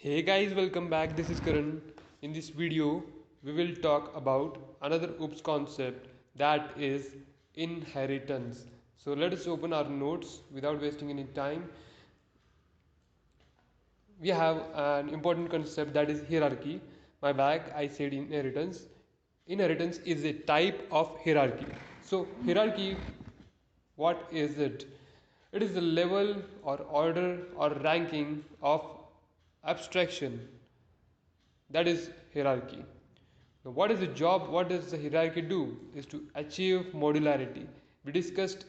Hey guys, welcome back. This is Karan. In this video, we will talk about another OOPS concept, that is inheritance. So let us open our notes without wasting any time. We have an important concept, that is hierarchy. My bag, I said inheritance. Inheritance is a type of hierarchy. So hierarchy, what is it? It is the level or order or ranking of abstraction, that is hierarchy. Now, what is the job? What does the hierarchy do? Is to achieve modularity. We discussed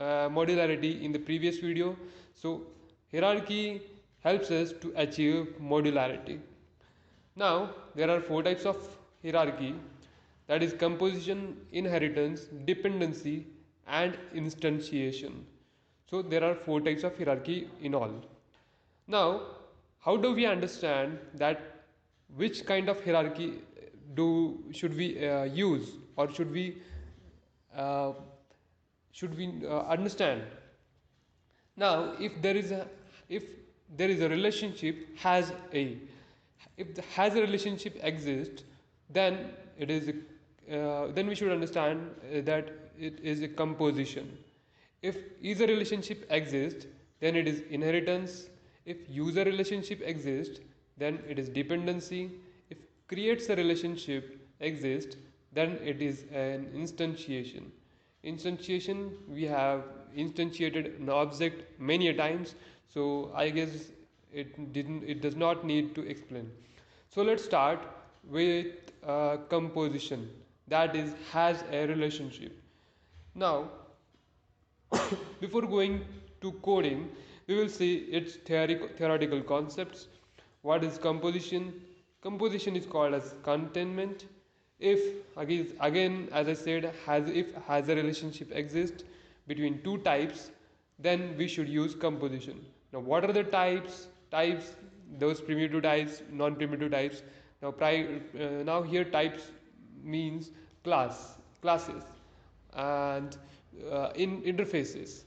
modularity in the previous video. So hierarchy helps us to achieve modularity. Now there are four types of hierarchy, that is composition, inheritance, dependency, and instantiation. So there are four types of hierarchy in all. Now, how do we understand that which kind of hierarchy do should we use, or uh, should we understand? Now, if there is a relationship has a if the has a relationship exists, then it is then we should understand that it is a composition. If user relationship exists, then it is inheritance. If user relationship exists, then it is dependency. If creates a relationship exists, then it is an instantiation. Instantiation, we have instantiated an object many a times, so I guess it does not need to explain. So let's start with composition, that is has a relationship. Now before going to coding, we will see its theoretical concepts. What is composition? Composition is called as containment. If again as I said, has a relationship exists between two types, then we should use composition. Now what are the types? Types, those primitive types, non-primitive types. Now here types means classes, and in interfaces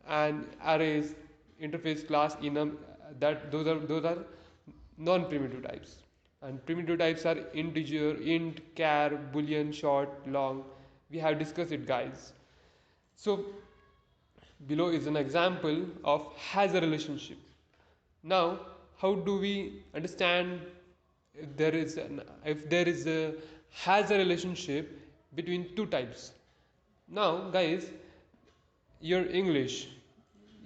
and arrays. Interface class enum, that those are non-primitive types, and primitive types are integer, int, char, boolean, short, long. We have discussed it, guys. So below is an example of has a relationship. Now how do we understand if there is a has a relationship between two types? Now guys, your English,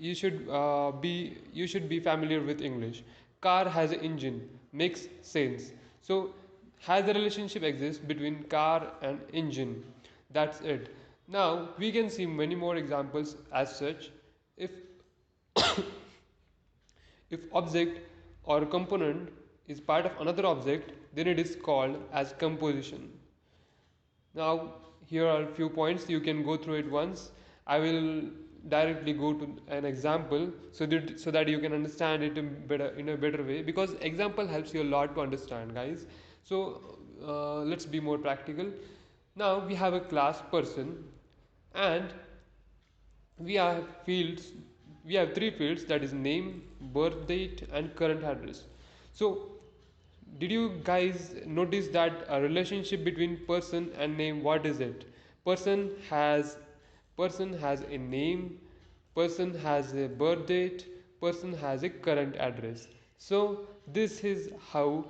you should be familiar with English. Car has an engine, makes sense. So has a relationship exists between car and engine, that's it. Now we can see many more examples as such. If if object or component is part of another object, then it is called as composition. Now, here are a few points, you can go through it once. I will directly go to an example so that you can understand it in a better way, because example helps you a lot to understand, guys. So let's be more practical. Now we have a class person, and we have fields. We have three fields, that is name, birth date, and current address. So did you guys notice that a relationship between person and name, what is it? Person has person has a name, person has a birth date, person has a current address. So this is how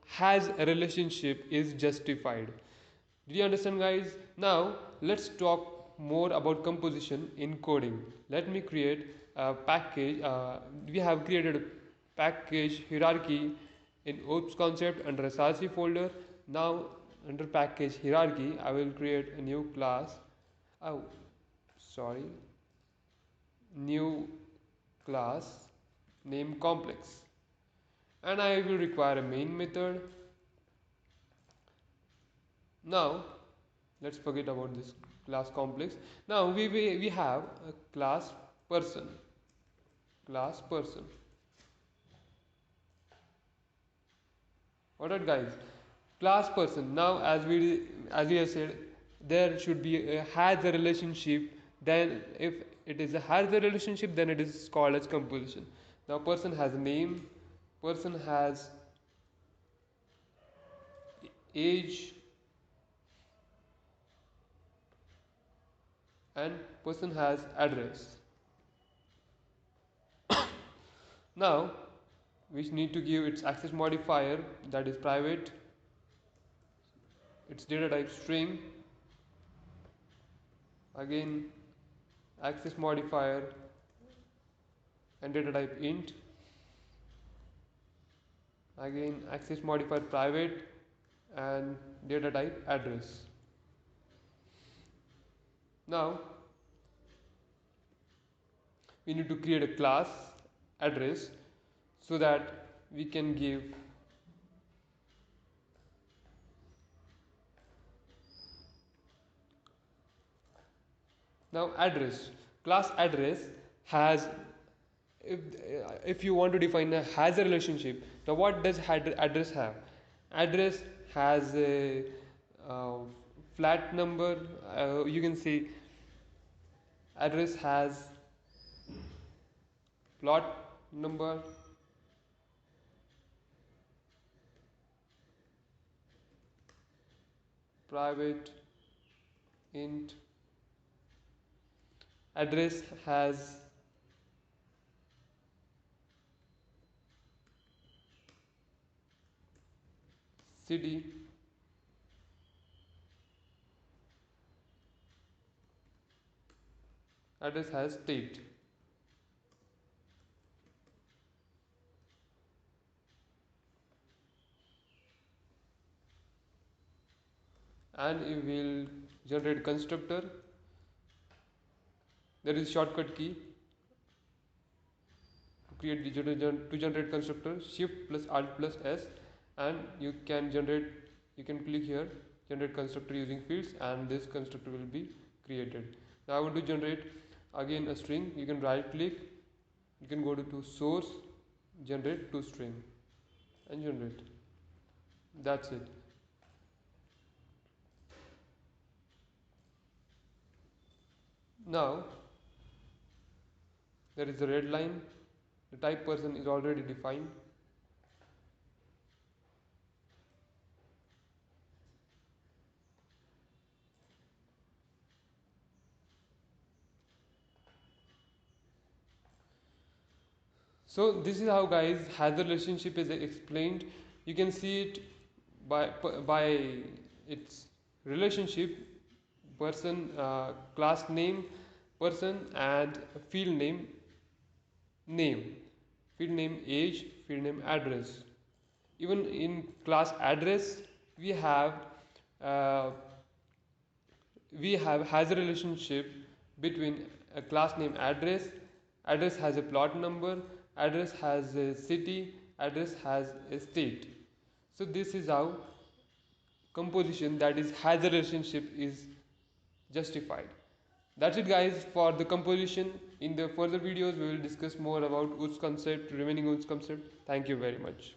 has a relationship is justified. Did you understand, guys? Now let's talk more about composition in coding. Let me create a package. We have created a package hierarchy in OOPS concept under a SASI folder. Now under package hierarchy, I will create a new class. Oh, sorry, new class name complex, and I will require a main method. Now let's forget about this class complex. Now we have a class person. Alright, guys, class person. Now as we have said, there should be a has a relationship. Then if it is a has a relationship, then it is called as composition. Now person has a name, person has age, and person has address. Now we need to give its access modifier, that is private, its data type string, again access modifier and data type int, again access modifier private and data type address. Now we need to create a class address so that we can give now address. Class address has, if, if you want to define a has a relationship, now what does address have? Address has a uh, flat number, you can see address has plot number, private, int. Address has city, address has state. And we will generate constructor. There is shortcut key to create the to generate constructor, shift plus alt plus s, and you can click here generate constructor using fields, and this constructor will be created. Now I want to generate again a string. You can right click, you can go to source, generate to string, and generate. That's it. Now there is a red line. The type person is already defined. So this is how, guys, hazard relationship is explained. You can see it by its relationship, person, class name, person, and field name, field name age, field name address. Even in class address we have uh, has a relationship between a class name address, address has a plot number, address has a city, address has a state. So this is how composition, that is has a relationship, is justified. That's it, guys, for the composition. In the further videos we will discuss more about OOPS concept, remaining OOPS concept. Thank you very much.